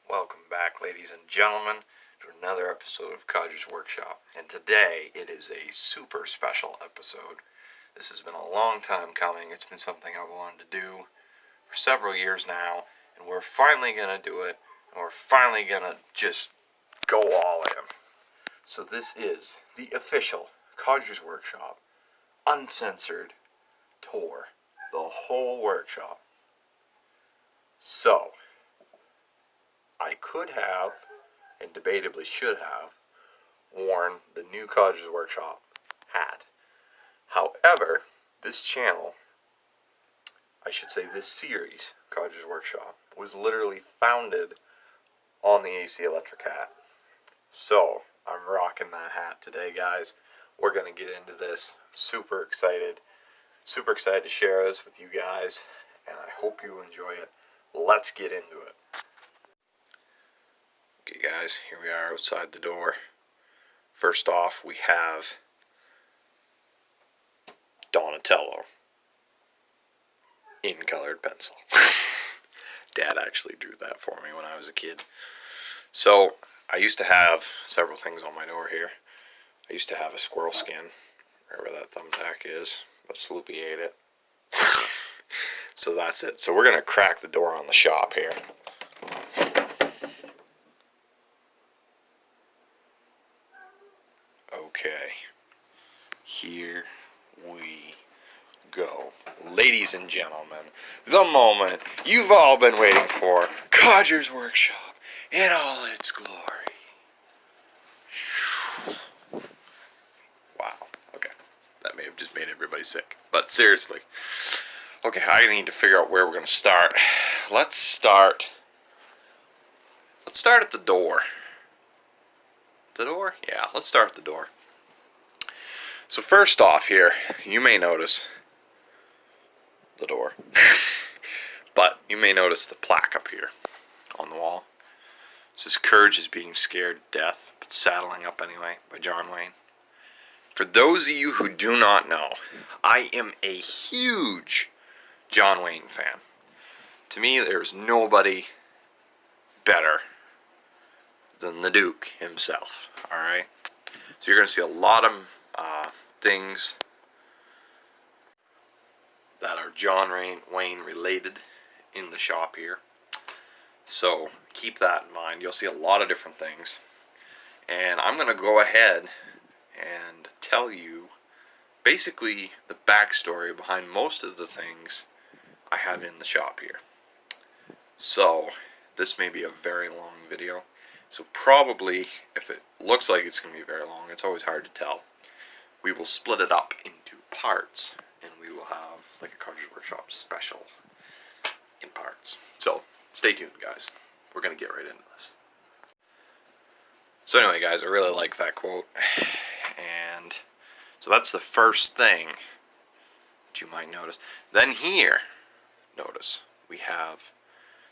Welcome back, ladies and gentlemen, to another episode of Codger's Workshop. And today it is a super special episode. This has been a long time coming. It's been something I've wanted to do for several years now, and we're finally going to do it, and we're finally going to just go all in. So this is the official Codger's Workshop uncensored tour, the whole workshop. So I could have, and debatably should have, worn the new Codger's Workshop hat. However, this channel, I should say this series, Codger's Workshop, was literally founded on the AC Electric hat. So, I'm rocking that hat today, guys. We're going to get into this. I'm super excited to share this with you guys, and I hope you enjoy it. Let's get into it. Okay guys, here we are outside the door. First off, we have Donatello in colored pencil. Dad actually drew that for me when I was a kid. So, I used to have several things on my door here. I used to have a squirrel skin, wherever that thumbtack is, but Sloopy ate it. So that's it. So we're going to crack the door on the shop here. Okay, here we go. Ladies and gentlemen, the moment you've all been waiting for, Codger's Workshop in all its glory. Wow, okay, that may have just made everybody sick, but seriously. Okay, I need to figure out where we're going to start. Let's start at the door. The door? Yeah, let's start at the door. So first off here, you may notice the door. But you may notice the plaque up here on the wall. It says, "Courage is being scared to death, but saddling up anyway," by John Wayne. For those of you who do not know, I am a huge John Wayne fan. To me, there's nobody better than the Duke himself. Alright? So you're going to see a lot of things that are John Wayne related in the shop here. So keep that in mind. You'll see a lot of different things. And I'm going to go ahead and tell you basically the backstory behind most of the things I have in the shop here. So this may be a very long video. So probably, if it looks like it's going to be very long, it's always hard to tell. We will split it up into parts, and we will have like a Codger's Workshop special in parts. So stay tuned, guys. We're going to get right into this. So anyway, guys, I really like that quote. And so that's the first thing that you might notice. Then here, notice, we have,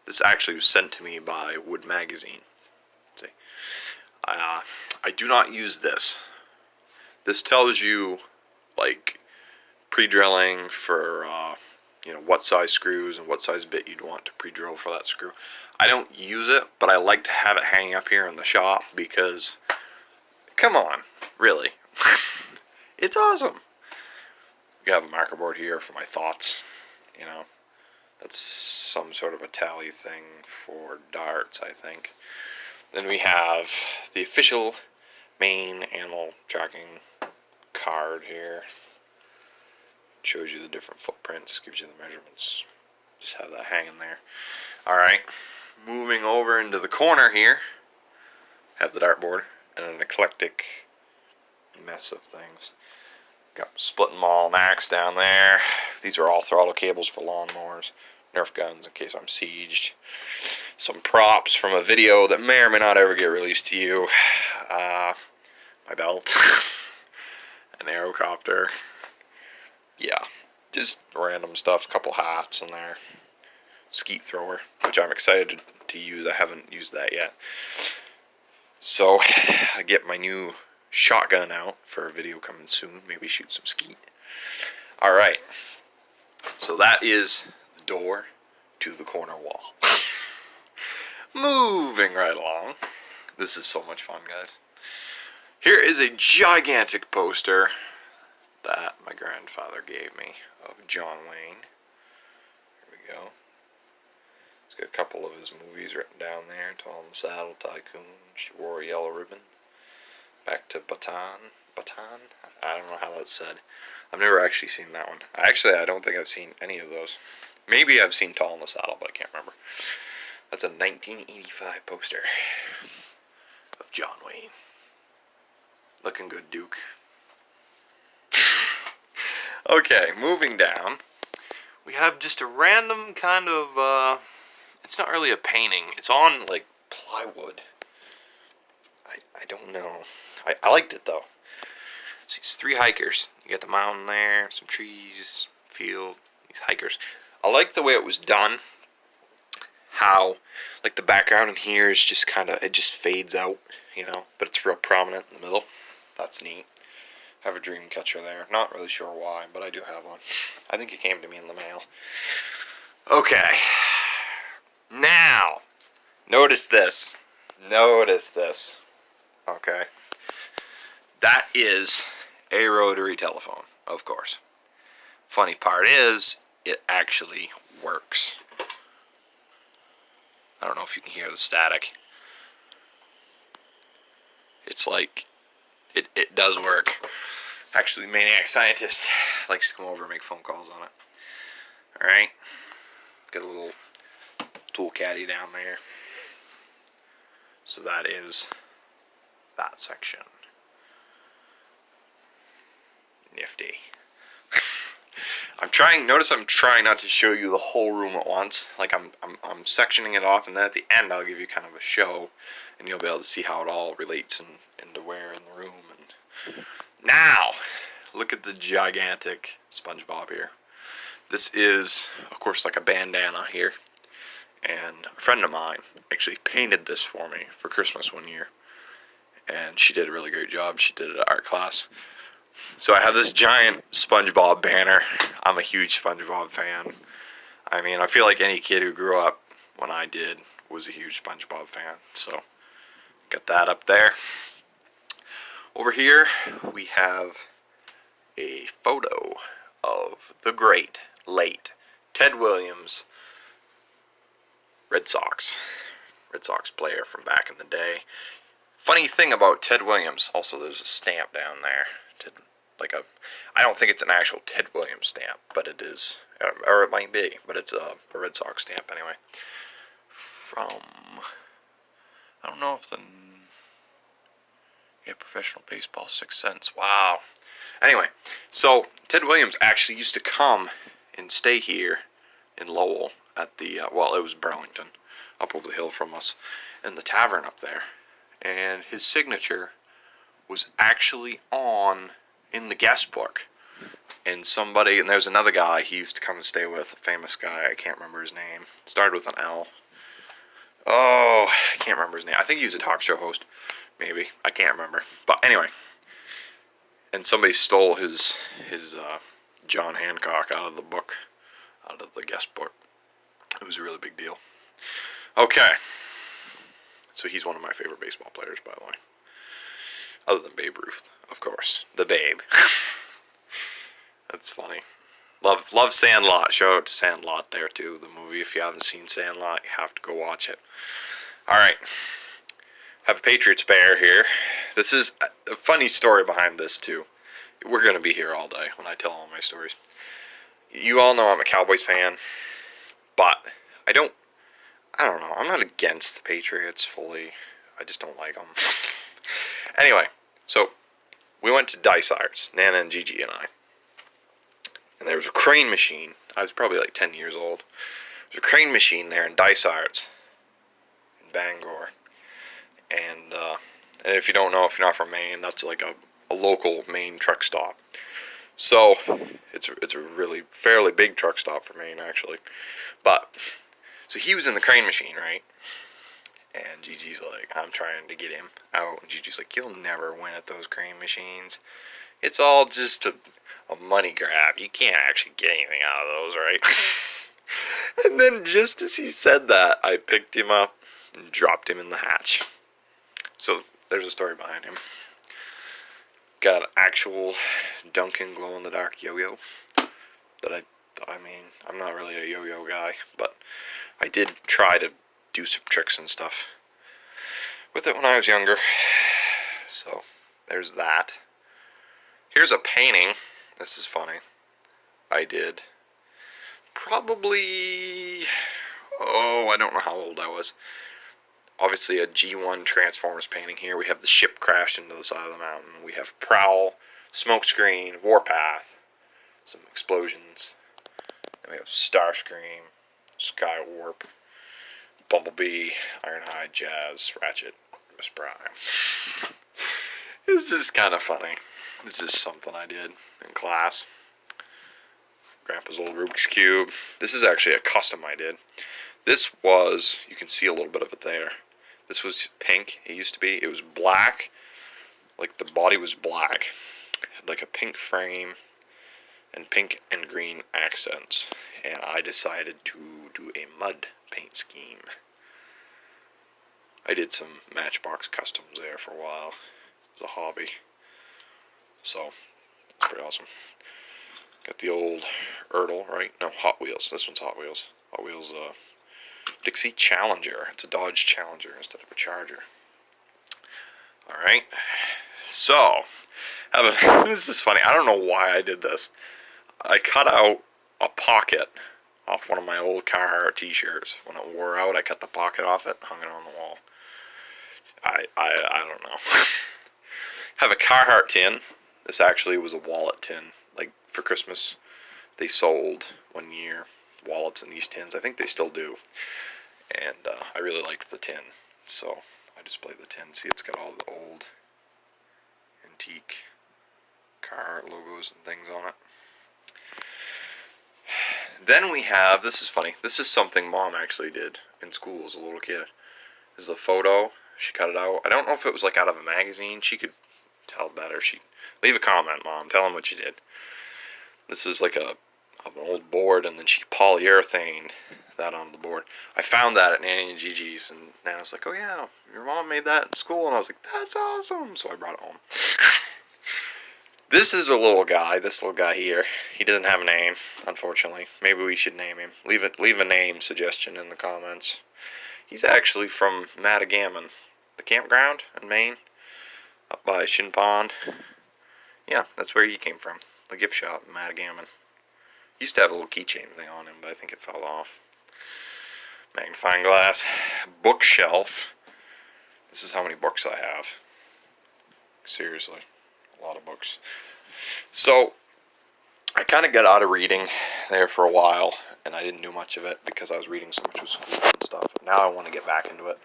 this actually was sent to me by Wood Magazine. See, I do not use this. This tells you, like, pre-drilling for, what size screws and what size bit you'd want to pre-drill for that screw. I don't use it, but I like to have it hanging up here in the shop because, come on, really. It's awesome. We have a marker board here for my thoughts, That's some sort of a tally thing for darts, I think. Then we have the official Maine animal tracking card here. Shows you the different footprints, gives you the measurements. Just have that hanging there. Alright, moving over into the corner here, have the dartboard and an eclectic mess of things. Got split and maul and axe down there. These are all throttle cables for lawnmowers. Nerf guns in case I'm sieged. Some props from a video that may or may not ever get released to you. My belt. An aerocopter. Yeah, just random stuff. A couple hats in there. Skeet thrower, which I'm excited to use. I haven't used that yet. So, I get my new shotgun out for a video coming soon. Maybe shoot some skeet. Alright. So that is the door to the corner wall. moving right along. This is so much fun, guys. Here is a gigantic poster that my grandfather gave me of John Wayne. Here we go. He's got a couple of his movies written down there. Tall in the Saddle, Tycoon, She Wore a Yellow Ribbon, Back to Baton? I don't know how that's said. I've never actually seen that one. I don't think I've seen any of those. Maybe I've seen Tall in the Saddle, but I can't remember. That's a 1985 poster of John Wayne. Looking good, Duke. Okay, moving down. We have just a random kind of, it's not really a painting. It's on, like, plywood. I don't know. I liked it, though. So these 3 hikers. You got the mountain there, some trees, field, these hikers. I like the way it was done. How, like, the background in here is just kind of, it just fades out, you know, but it's real prominent in the middle. That's neat. I have a dream catcher there. Not really sure why, but I do have one. I think it came to me in the mail. Okay. Now, notice this. Notice this. Okay. That is a rotary telephone, of course. Funny part is, it actually works. I don't know if you can hear the static. It's like, it does work. Actually, Maniac Scientist likes to come over and make phone calls on it. Alright. Got a little tool caddy down there. So that is that section. Nifty. Notice I'm trying not to show you the whole room at once. Like I'm sectioning it off, and then at the end I'll give you kind of a show, and you'll be able to see how it all relates into where in the room. And now, look at the gigantic SpongeBob here. This is, of course, like a bandana here. And a friend of mine actually painted this for me for Christmas one year. And she did a really great job. She did it at art class. So I have this giant SpongeBob banner. I'm a huge SpongeBob fan. I mean, I feel like any kid who grew up when I did was a huge SpongeBob fan. So, got that up there. Over here, we have a photo of the great, late Ted Williams, Red Sox player from back in the day. Funny thing about Ted Williams, also there's a stamp down there. I don't think it's an actual Ted Williams stamp, but it is, or it might be, but it's a Red Sox stamp anyway. From, I don't know if Professional Baseball, 6 cents. Wow. Anyway, so Ted Williams actually used to come and stay here in Lowell at the, well, it was Burlington, up over the hill from us, in the tavern up there. And his signature was actually in the guest book. And there's another guy he used to come and stay with, a famous guy, I can't remember his name. Started with an L. Oh, I can't remember his name. I think he was a talk show host. Maybe. I can't remember. But anyway. And somebody stole his John Hancock out of the book. Out of the guest book. It was a really big deal. Okay. So he's one of my favorite baseball players, by the way. Other than Babe Ruth, of course. The Babe. That's funny. Love Sandlot. Shout out to Sandlot there, too. The movie, if you haven't seen Sandlot, you have to go watch it. Alright. Have a Patriots bear here. This is a funny story behind this, too. We're going to be here all day when I tell all my stories. You all know I'm a Cowboys fan, but I don't know. I'm not against the Patriots fully. I just don't like them. Anyway, so we went to Dysart's, Nana and Gigi and I. And there was a crane machine. I was probably like 10 years old. There's a crane machine there in Dysart's in Bangor. And if you don't know, if you're not from Maine, that's like a local Maine truck stop. So it's a really fairly big truck stop for Maine, actually. But so he was in the crane machine, right? And Gigi's like, I'm trying to get him out. And Gigi's like, you'll never win at those crane machines. It's all just a money grab. You can't actually get anything out of those, right? And then just as he said that, I picked him up and dropped him in the hatch. So there's a story behind him. Got an actual Duncan glow-in-the-dark yo-yo that I mean, I'm not really a yo-yo guy, but I did try to do some tricks and stuff with it when I was younger. So there's that. Here's a painting. This is funny. I did probably, I don't know how old I was. Obviously a G1 Transformers painting here. We have the ship crashed into the side of the mountain. We have Prowl, Smokescreen, Warpath, some explosions. Then we have Starscream, Skywarp, Bumblebee, Ironhide, Jazz, Ratchet, Miss Prime. It's just kind of funny. It's just something I did in class. Grandpa's old Rubik's Cube. This is actually a custom I did. This was, you can see a little bit of it there. This was pink, it used to be. It was black, like the body was black. It had like a pink frame and pink and green accents. And I decided to do a mud paint scheme. I did some Matchbox customs there for a while. It was a hobby. So, it's pretty awesome. Got the old Ertl, right? No, Hot Wheels. This one's Hot Wheels. Hot Wheels, Dixie Challenger. It's a Dodge Challenger instead of a Charger. Alright. So, this is funny. I don't know why I did this. I cut out a pocket off one of my old Carhartt t-shirts. When it wore out, I cut the pocket off it and hung it on the wall. I don't know. Have a Carhartt tin. This actually was a wallet tin. Like, for Christmas, they sold one year wallets in these tins. I think they still do. And I really liked the tin. So, I displayed the tin. See, it's got all the old antique Carhartt logos and things on it. Then we have, this is funny, this is something Mom actually did in school as a little kid. This is a photo. She cut it out. I don't know if it was like out of a magazine. She could tell better. Leave a comment, Mom. Tell them what you did. This is like an old board, and then she polyurethaned that on the board. I found that at Nanny and Gigi's, and Nana's like, "Oh yeah, your mom made that in school," and I was like, "That's awesome!" So I brought it home. This is a little guy. This little guy here. He doesn't have a name, unfortunately. Maybe we should name him. Leave a name suggestion in the comments. He's actually from Matagamon, the campground in Maine, up by Shin Pond. Yeah, that's where he came from. The gift shop in Matagamon. He used to have a little keychain thing on him, but I think it fell off. Magnifying glass. Bookshelf. This is how many books I have. Seriously. A lot of books. So, I kind of got out of reading there for a while, and I didn't do much of it because I was reading so much with school and stuff. Now I want to get back into it.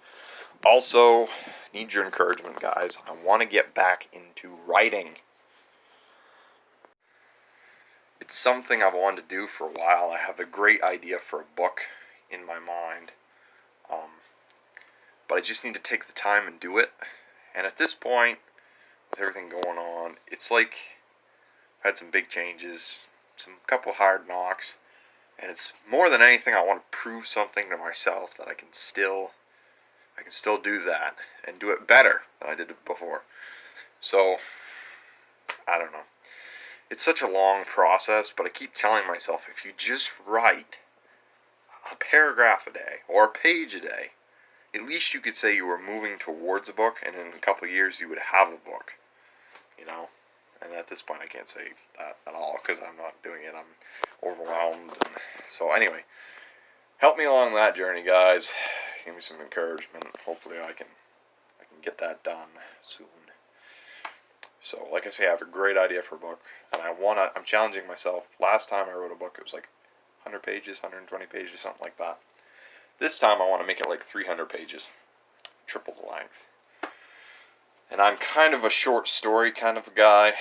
Also, need your encouragement, guys. I want to get back into writing. It's something I've wanted to do for a while. I have a great idea for a book in my mind. But I just need to take the time and do it. And at this point, with everything going on, it's like I've had some big changes, couple hard knocks, and it's more than anything I want to prove something to myself that I can still do that and do it better than I did it before. So I don't know. It's such a long process, but I keep telling myself, if you just write a paragraph a day or a page a day, at least you could say you were moving towards a book, and in a couple of years you would have a book, you know? And at this point I can't say that at all, because I'm not doing it. I'm overwhelmed. And so anyway, help me along that journey, guys. Give me some encouragement. Hopefully I can get that done soon. So, like I say, I have a great idea for a book, and I'm challenging myself. Last time I wrote a book, it was like 100 pages, 120 pages, something like that. This time I want to make it like 300 pages, triple the length. And I'm kind of a short story kind of a guy.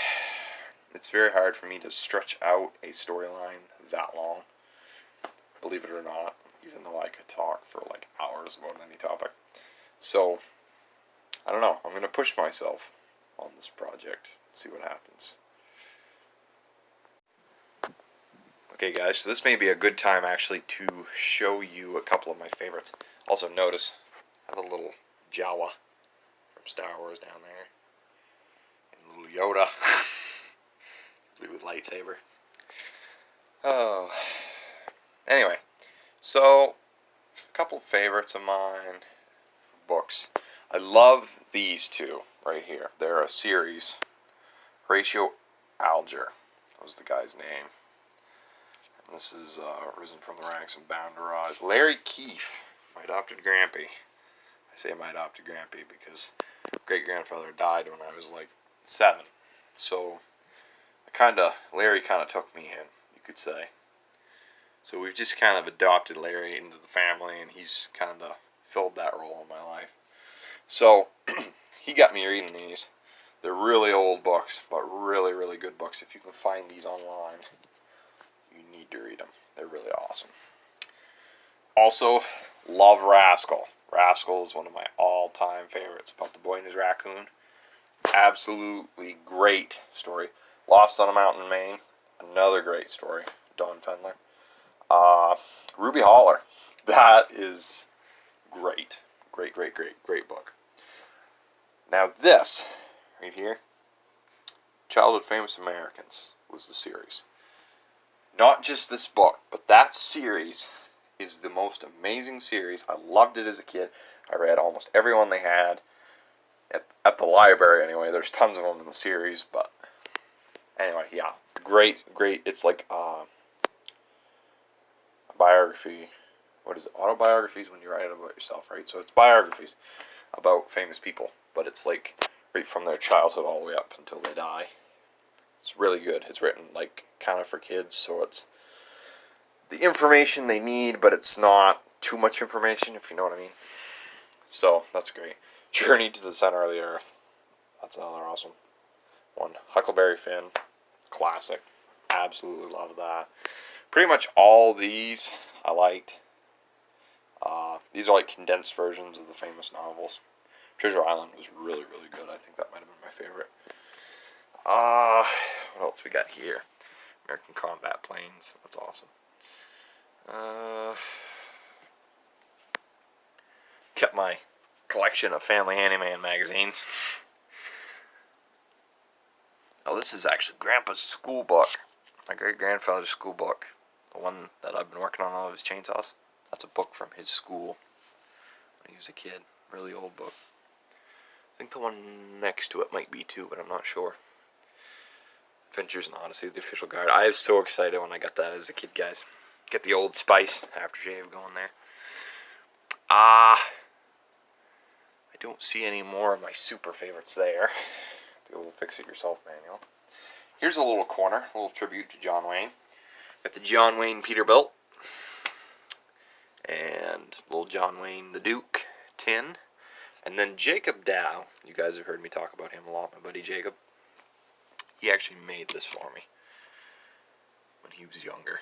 It's very hard for me to stretch out a storyline that long, believe it or not, even though I could talk for like hours about any topic. So, I don't know, I'm going to push myself on this project, see what happens. Okay guys, so this may be a good time actually to show you a couple of my favorites. Also notice Have a little Jawa from Star Wars down there. And a little Yoda. Blue with lightsaber. Oh. Anyway, so a couple of favorites of mine. Books. I love these two right here. They're a series. Horatio Alger was the guy's name. And this is Risen from the Ranks and Bound to Rise. Larry Keefe, my adopted grampy. I say my adopted grampy because great-grandfather died when I was like 7. So Larry kind of took me in, you could say. So we've just kind of adopted Larry into the family, and he's kind of filled that role in my life. So he got me reading these. They're really old books, but really, really good books. If you can find these online, you need to read them. They're really awesome. Also, love Rascal. Rascal is one of my all-time favorites, about the boy and his raccoon. Absolutely great story. Lost on a Mountain in Maine. Another great story. Don Fendler. Ruby Holler. That is great. Great, great, great, great book. Now this, right here, Childhood Famous Americans was the series. Not just this book, but that series is the most amazing series. I loved it as a kid. I read almost every one they had at the library anyway. There's tons of them in the series, but anyway, yeah. Great, great. It's like a biography. What is it? Autobiographies when you write about yourself, right? So it's biographies about famous people, but it's like right from their childhood all the way up until they die. It's really good. It's written like kind of for kids, so it's the information they need, but it's not too much information, if you know what I mean. So that's great. Journey to the Center of the Earth. That's another awesome one. Huckleberry Finn. Classic. Absolutely love that. Pretty much all these I liked. These are like condensed versions of the famous novels. Treasure Island was really, really good. I think that might have been my favorite. What else we got here? American Combat Planes. That's awesome. Kept my collection of Family Handyman magazines. Oh, this is actually Grandpa's school book. My great-grandfather's school book. The one that I've been working on all of his chainsaws. That's a book from his school when he was a kid. Really old book. I think the one next to it might be too, but I'm not sure. Adventures in Odyssey, the official guide. I was so excited when I got that as a kid, guys. Get the Old Spice aftershave going there. I don't see any more of my super favorites there. The old fix-it-yourself manual. Here's a little corner, a little tribute to John Wayne. Got the John Wayne Peterbilt. And little John Wayne the Duke tin. And then Jacob Dow. You guys have heard me talk about him a lot, my buddy Jacob. He actually made this for me when he was younger.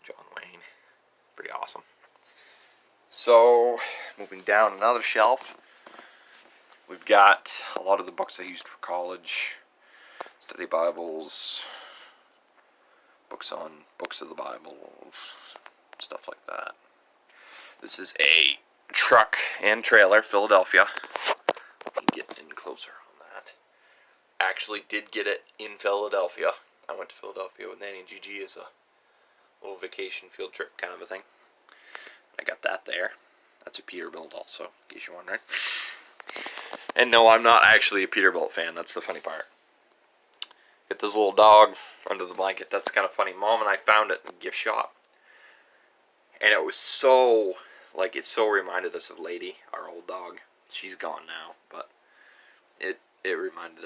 John Wayne. Pretty awesome. So, moving down another shelf. We've got a lot of the books I used for college. Study Bibles. Books on books of the Bible. Stuff like that. This is a truck and trailer, Philadelphia. You can get in closer on that. Actually did get it in Philadelphia. I went to Philadelphia with Nanny and Gigi as a little vacation field trip kind of a thing. I got that there. That's a Peterbilt also, in case you're wondering. And no, I'm not actually a Peterbilt fan. That's the funny part. Get this little dog under the blanket. That's kind of funny. Mom and I found it in a gift shop. And it was so, like, it so reminded us of Lady, our old dog. She's gone now, but it reminded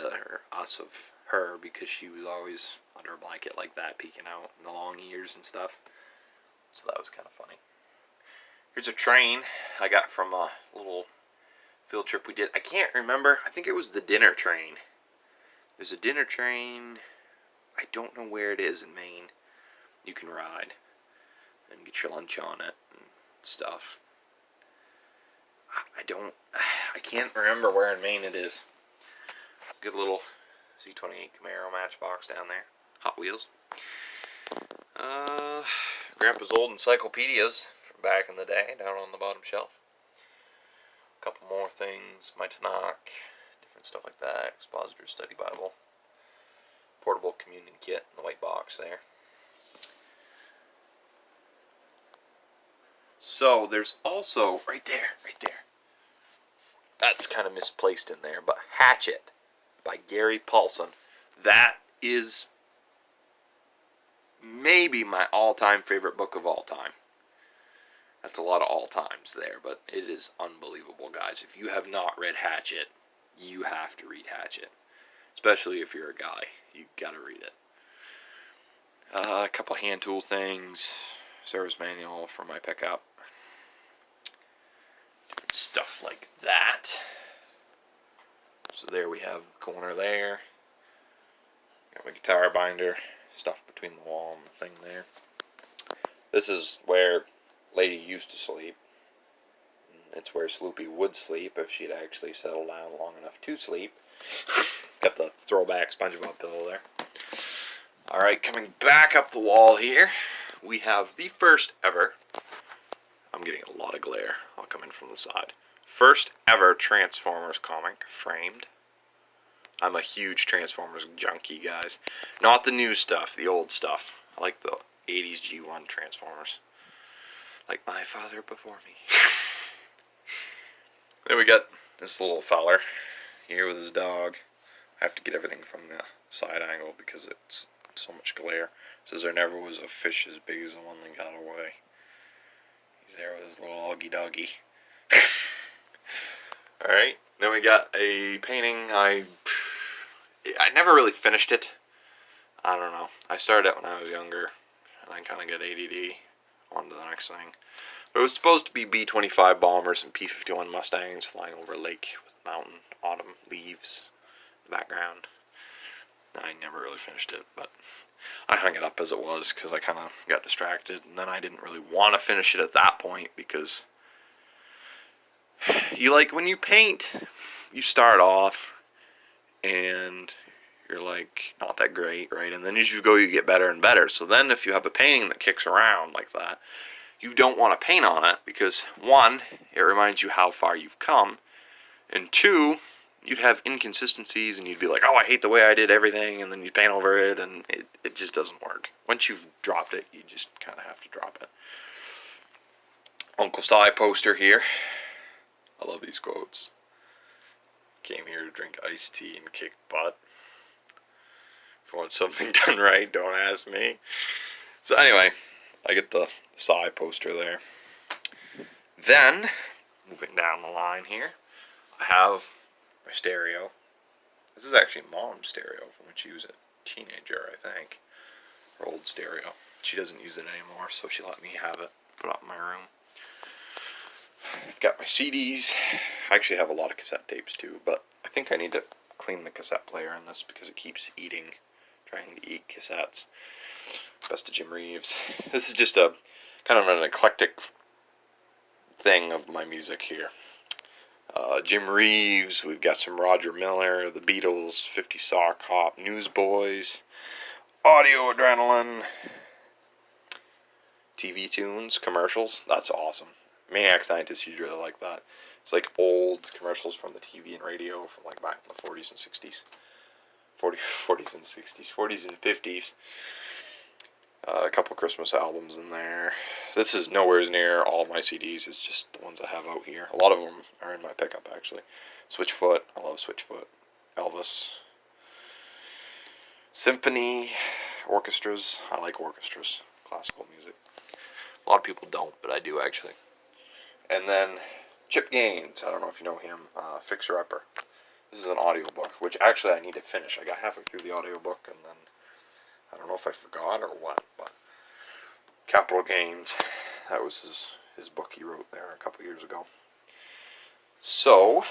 us of her because she was always under a blanket like that, peeking out in the long ears and stuff. So that was kind of funny. Here's a train I got from a little field trip we did. I can't remember. I think it was the dinner train. There's a dinner train. I don't know where it is in Maine. You can ride and get your lunch on it and stuff. I can't remember where in Maine it is. Good little Z28 Camaro Matchbox down there. Hot Wheels. Grandpa's old encyclopedias from back in the day down on the bottom shelf. A couple more things. My Tanakh, different stuff like that. Expositor Study Bible. Portable communion kit in the white box there. So there's also, right there. That's kind of misplaced in there, but Hatchet by Gary Paulson. That is maybe my all-time favorite book of all time. That's a lot of all-times there, but it is unbelievable, guys. If you have not read Hatchet, you have to read Hatchet. Especially if you're a guy. You gotta read it. A couple hand tool things. Service manual for my pickup. Different stuff like that. So there we have the corner there. Got my guitar binder. Stuff between the wall and the thing there. This is where Lady used to sleep. It's where Sloopy would sleep if she'd actually settled down long enough to sleep. Got the throwback SpongeBob pillow there. Alright, coming back up the wall here, we have the first ever, I'm getting a lot of glare, I'll come in from the side, first ever Transformers comic, framed. I'm a huge Transformers junkie, guys. Not the new stuff, the old stuff. I like the 80s G1 Transformers. Like my father before me. Then we got this little feller here with his dog. I have to get everything from the side angle because it's so much glare. It says there never was a fish as big as the one that got away. He's there with his little Augie doggy. Alright, then we got a painting. I never really finished it. I don't know. I started it when I was younger, and I kind of got ADD. On to the next thing. But it was supposed to be B-25 bombers and P-51 Mustangs flying over a lake with mountain, autumn, leaves in the background. I never really finished it, but I hung it up as it was because I kind of got distracted. And then I didn't really want to finish it at that point because you like, when you paint, you start off and you're like not that great, right? And then as you go, you get better and better. So then if you have a painting that kicks around like that, you don't want to paint on it because, one, it reminds you how far you've come, and two, you'd have inconsistencies and you'd be like, oh, I hate the way I did everything, and then you paint over it and it just doesn't work. Once you've dropped it, you just kind of have to drop it. Uncle Si poster here. I love these quotes. Came here to drink iced tea and kick butt. If you want something done right, don't ask me. So anyway, I get the Si poster there. Then, moving down the line here, I have my stereo. This is actually Mom's stereo from when she was a teenager, I think. Her old stereo. She doesn't use it anymore, so she let me have it. Put it up in my room. Got my CDs. I actually have a lot of cassette tapes too, but I think I need to clean the cassette player in this because it keeps eating, trying to eat cassettes. Best of Jim Reeves. This is just a kind of an eclectic thing of my music here. Jim Reeves, we've got some Roger Miller, the Beatles, 50 Sock Hop, Newsboys, Audio Adrenaline, TV tunes, commercials. That's awesome. Maniac Scientist, you'd really like that. It's like old commercials from the TV and radio from like back in the 40s and 60s. 40s and 60s, 40s and 50s. A couple Christmas albums in there. This is nowhere near all of my CDs. It's just the ones I have out here. A lot of them are in my pickup, actually. Switchfoot. I love Switchfoot. Elvis. Symphony. Orchestras. I like orchestras. Classical music. A lot of people don't, but I do, actually. And then Chip Gaines. I don't know if you know him. Fixer Upper. This is an audiobook, which actually I need to finish. I got halfway through the audiobook, and then I don't know if I forgot or what, but Capital Gains, that was his book he wrote there a couple years ago. So,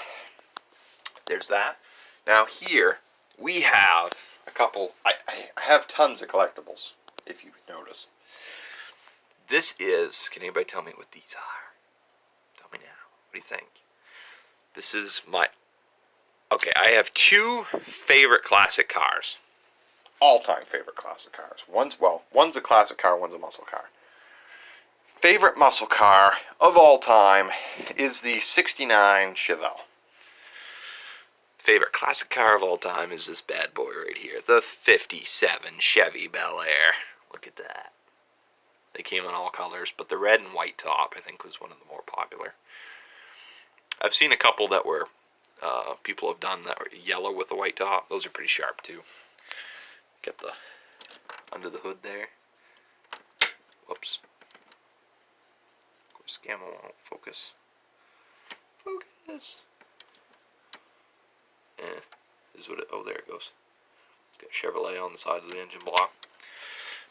there's that. Now here, we have a couple, I have tons of collectibles, if you notice. This is, can anybody tell me what these are? Tell me now. What do you think? This is my, okay, I have two favorite classic cars. All-time favorite classic cars. One's a classic car, one's a muscle car. favorite muscle car of all time is the 69 Chevelle. Favorite classic car of all time is this bad boy right here, the 57 Chevy Bel Air. Look at that. They came in all colors, but the red and white top, I think, was one of the more popular. I've seen a couple that were, people have done that were yellow with a white top. Those are pretty sharp, too. Get the, under the hood there. Whoops. Of course, Gamma won't focus. Focus! This is what it, oh, there it goes. It's got Chevrolet on the sides of the engine block.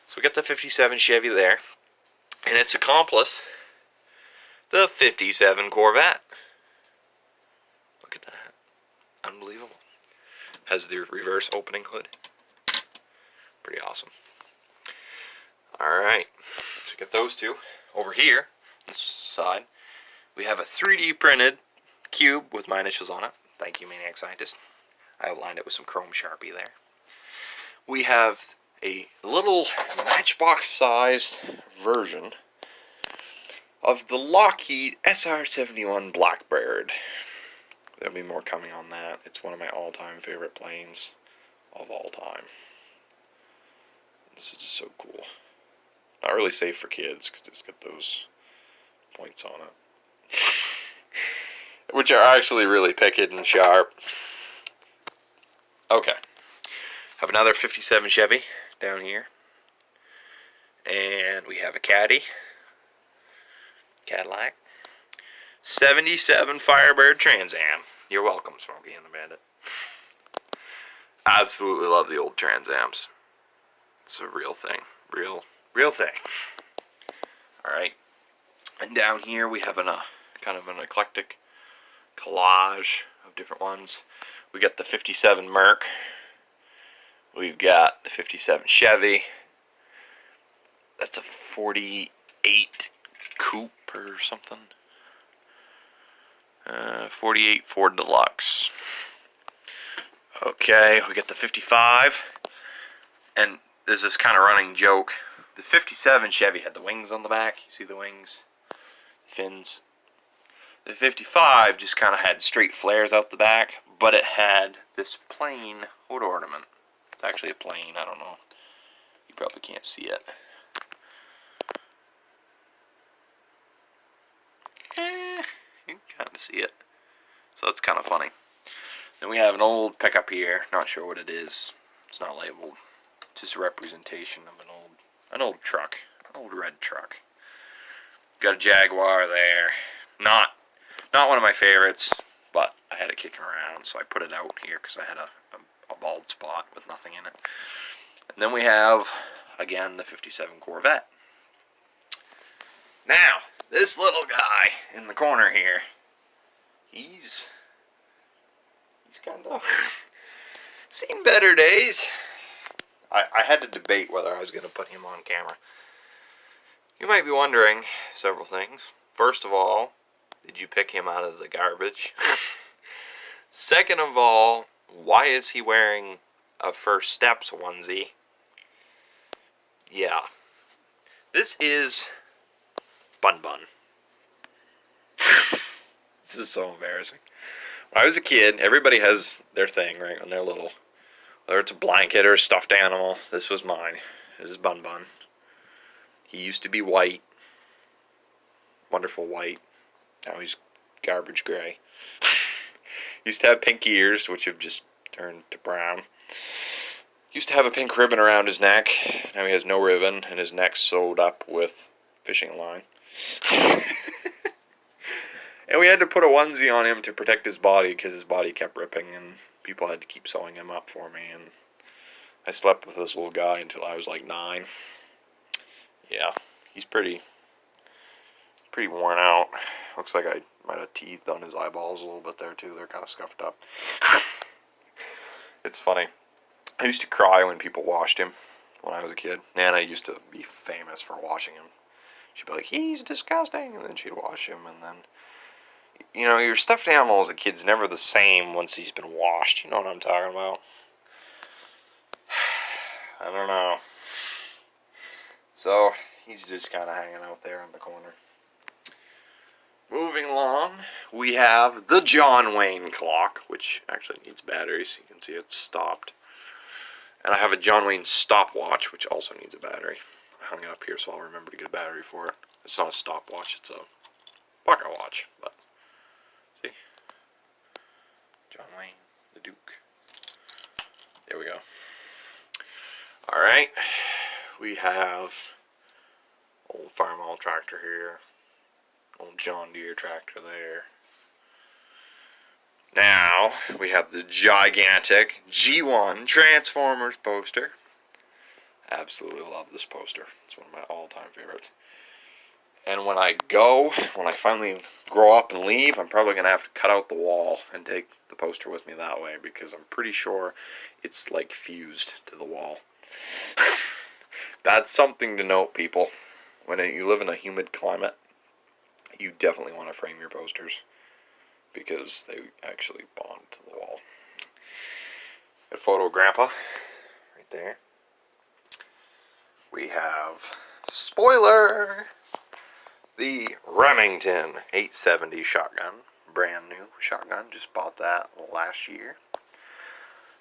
So we got the 57 Chevy there. And its accomplice, the 57 Corvette. Look at that. Unbelievable. Has the reverse opening hood. Pretty awesome. Alright. So we got those two. Over here, this side, we have a 3D printed cube with my initials on it. Thank you, Maniac Scientist. I outlined it with some chrome Sharpie there. We have a little matchbox-sized version of the Lockheed SR-71 Blackbird. There'll be more coming on that. It's one of my all-time favorite planes of all time. This is just so cool. Not really safe for kids because it's got those points on it. Which are actually really picket and sharp. Okay. Have another 57 Chevy down here. And we have a Cadillac. 77 Firebird Trans Am. You're welcome, Smokey and the Bandit. Absolutely love the old Trans Ams. It's a real thing. Real thing. Alright. And down here we have kind of an eclectic collage of different ones. We got the 57 Merc. We've got the 57 Chevy. That's a 48 coupe or something. 48 Ford Deluxe. Okay, we got the 55. And there's this kind of running joke. The 57 Chevy had the wings on the back. You see the wings? Fins. The 55 just kind of had straight flares out the back, but it had this plain hood ornament. It's actually a plane, I don't know. You probably can't see it. You can kind of see it. So that's kind of funny. Then we have an old pickup here. Not sure what it is. It's not labeled. It's just a representation of an old truck. An old red truck. Got a Jaguar there. Not one of my favorites, but I had it kicking around, so I put it out here because I had a bald spot with nothing in it. And then we have, again, the 57 Corvette. Now, this little guy in the corner here, he's kind of seen better days. I had to debate whether I was going to put him on camera. You might be wondering several things. First of all, did you pick him out of the garbage? Second of all, why is he wearing a First Steps onesie? Yeah. This is Bun Bun. This is so embarrassing. When I was a kid, everybody has their thing, right? On their little, whether it's a blanket or a stuffed animal. This was mine. This is Bun Bun. He used to be white. Wonderful white. Now he's garbage gray. He used to have pink ears, which have just turned to brown. He used to have a pink ribbon around his neck. Now he has no ribbon, and his neck's sewed up with fishing line. And we had to put a onesie on him to protect his body because his body kept ripping, and people had to keep sewing him up for me. And I slept with this little guy until I was like 9. Yeah, he's pretty worn out. Looks like I might have teethed on his eyeballs a little bit there too. They're kind of scuffed up. It's funny. I used to cry when people washed him when I was a kid. Nana used to be famous for washing him. She'd be like, he's disgusting, and then she'd wash him, and then, you know, your stuffed animal as a kid's never the same once he's been washed. You know what I'm talking about? I don't know. So, He's just kind of hanging out there in the corner. Moving along, we have the John Wayne clock, which actually needs batteries. You can see it's stopped. And I have a John Wayne stopwatch, which also needs a battery. I hung it up here so I'll remember to get a battery for it. It's not a stopwatch, it's a pocket watch. But see? John Wayne, the Duke. There we go. Alright, we have old farm tractor here. Old John Deere tractor there. Now, we have the gigantic G1 Transformers poster. Absolutely love this poster. It's one of my all-time favorites. And when I finally grow up and leave, I'm probably going to have to cut out the wall and take the poster with me that way, because I'm pretty sure it's like fused to the wall. That's something to note, people. When you live in a humid climate, you definitely want to frame your posters, because they actually bond to the wall. A photo of Grandpa right there. We have, spoiler, the Remington 870 shotgun. Brand new shotgun. Just bought that last year.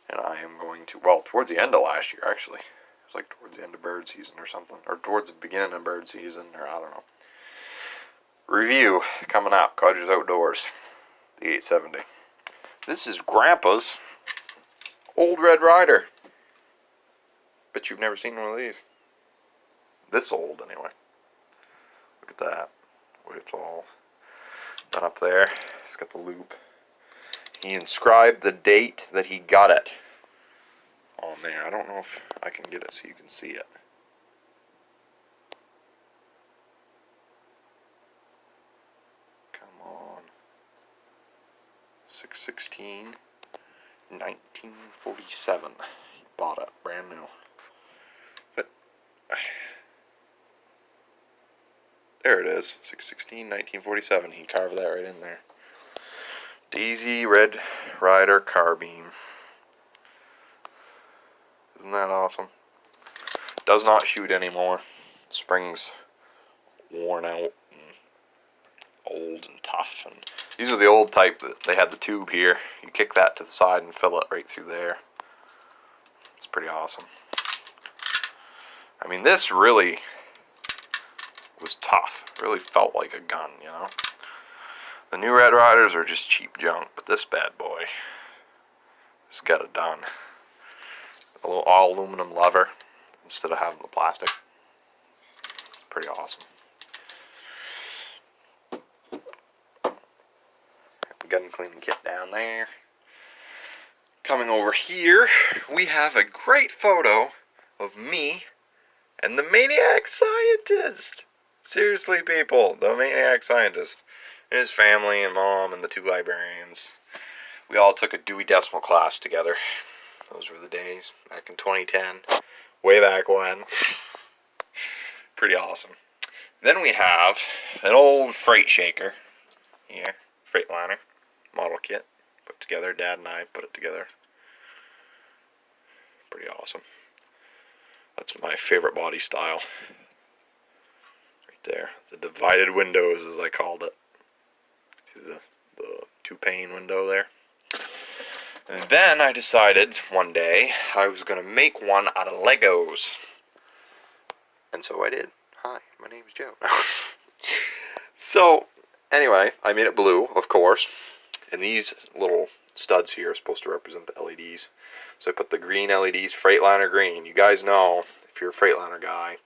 And I am going to, well, towards the end of last year, actually. It was like towards the end of bird season or something. Or towards the beginning of bird season, or I don't know. Review coming out, Codger's Outdoors, the 870. This is Grandpa's old Red Ryder. Bet you've never seen one of these. This old, anyway. Look at that. Where it's all done up there. It's got the loop. He inscribed the date that he got it on there. I don't know if I can get it so you can see it. Come on. 6/16/1947. He bought it brand new. But there it is. 6/16/1947. He carved that right in there. Daisy Red Ryder carbine. Isn't that awesome? Does not shoot anymore. Spring's worn out and old and tough. And these are the old type that they had the tube here. You kick that to the side and fill it right through there. It's pretty awesome. I mean, this really was tough. It really felt like a gun, you know? The new Red Ryders are just cheap junk, but this bad boy has got it done. A little all aluminum lever instead of having the plastic. Pretty awesome. Gun cleaning kit down there. Coming over here, we have a great photo of me and the Maniac Scientist. Seriously, people, the Maniac Scientist. And his family and mom and the two librarians. We all took a Dewey Decimal class together. Those were the days, back in 2010. Way back when. Pretty awesome. Then we have an old freight shaker here. Freightliner model kit. Put together, Dad and I put it together. Pretty awesome. That's my favorite body style. Right there. The divided windows, as I called it. See the two-pane window there? And then I decided one day I was going to make one out of Legos. And so I did. Hi, my name's Joe. So, anyway, I made it blue, of course. And these little studs here are supposed to represent the LEDs. So I put the green LEDs, Freightliner green. You guys know, if you're a Freightliner guy,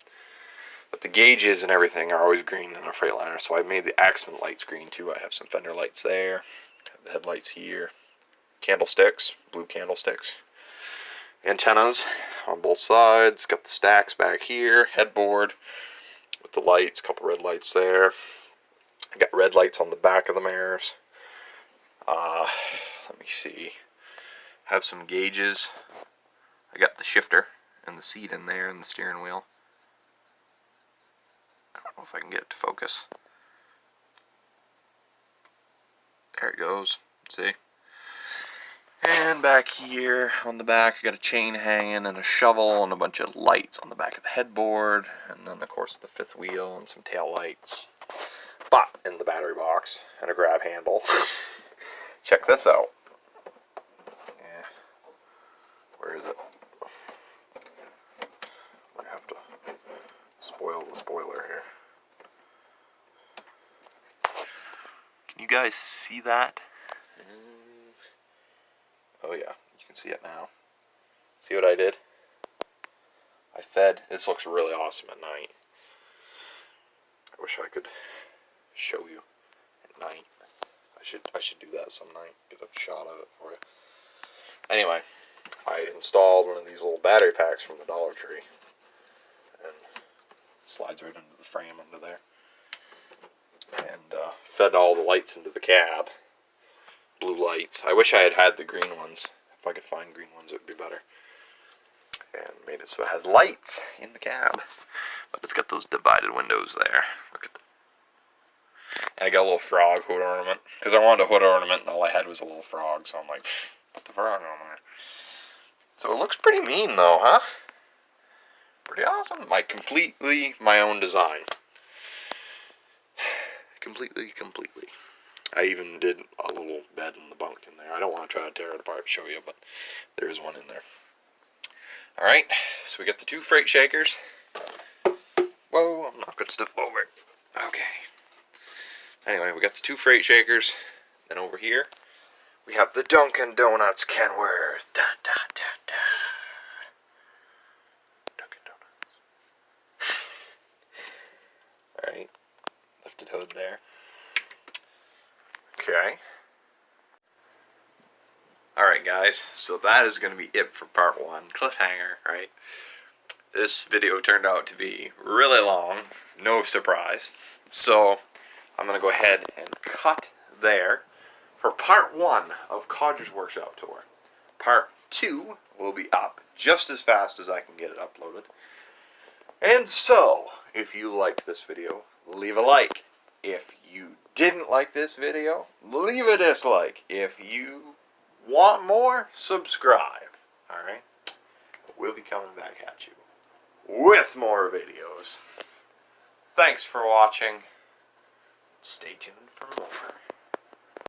that the gauges and everything are always green in a Freightliner. So I made the accent lights green too. I have some fender lights there. The headlights here. Candlesticks, blue candlesticks. Antennas on both sides. Got the stacks back here. Headboard with the lights. A couple red lights there. I got red lights on the back of the mirrors. Let me see. Have some gauges. I got the shifter and the seat in there and the steering wheel. I don't know if I can get it to focus. There it goes. See? And back here on the back, I got a chain hanging and a shovel and a bunch of lights on the back of the headboard. And then, of course, the fifth wheel and some tail lights. But in the battery box and a grab handle. Check this out. Yeah. Where is it? I have to spoil the spoiler here. Can you guys see that? Oh yeah, you can see it now. See what I did? I fed. This looks really awesome at night. I wish I could show you at night. I should do that some night. Get a shot of it for you. Anyway, I installed one of these little battery packs from the Dollar Tree. And it slides right into the frame under there. And fed all the lights into the cab. Blue lights. I wish I had the green ones. If I could find green ones, it would be better. And made it so it has lights in the cab. But it's got those divided windows there. Look at that. And I got a little frog hood ornament. Because I wanted a hood ornament and all I had was a little frog. So I'm like, put the frog on there. So it looks pretty mean though, huh? Pretty awesome. Completely my own design. Completely. I even did a little bed in the bunk in there. I don't want to try to tear it apart and show you, but there is one in there. Alright, so we got the two freight shakers. Whoa, I'm knocking stuff over. Okay. Anyway, we got the two freight shakers. Then over here, we have the Dunkin' Donuts Kenworth. Dun, dun, dun, dun. Dunkin' Donuts. Alright, lifted hood there. Okay. Alright guys, so that is going to be it for part 1. Cliffhanger, right? This video turned out to be really long, no surprise. So, I'm going to go ahead and cut there for part 1 of Codger's Workshop Tour. Part 2 will be up just as fast as I can get it uploaded. And so, if you liked this video, leave a like. If you didn't like this video, leave a dislike. If you want more, subscribe. Alright? We'll be coming back at you with more videos. Thanks for watching. Stay tuned for more.